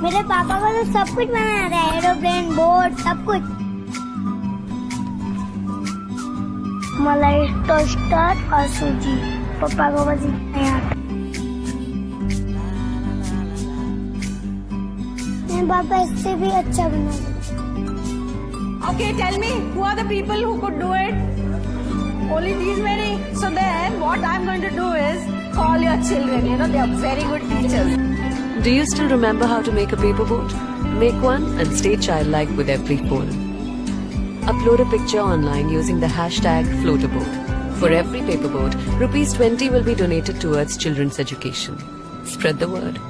मेरे पापा को तो सब कुछ बनाना आता है, एरोप्लेन, बोट, सब कुछ। मलाई टोस्टर और सूजी, पापा को बस इतना ही आता है। मेरे पापा इससे भी अच्छा बनाते हैं। Okay, tell me, who are the people who could do it? Only these many. So then, what I'm going to do is call your children. You know, they are very good teachers. Do you still remember how to make a paper boat? Make one and stay childlike with every fold. Upload a picture online using the hashtag #FloataBoat. For every paper boat, ₹20 will be donated towards children's education. Spread the word.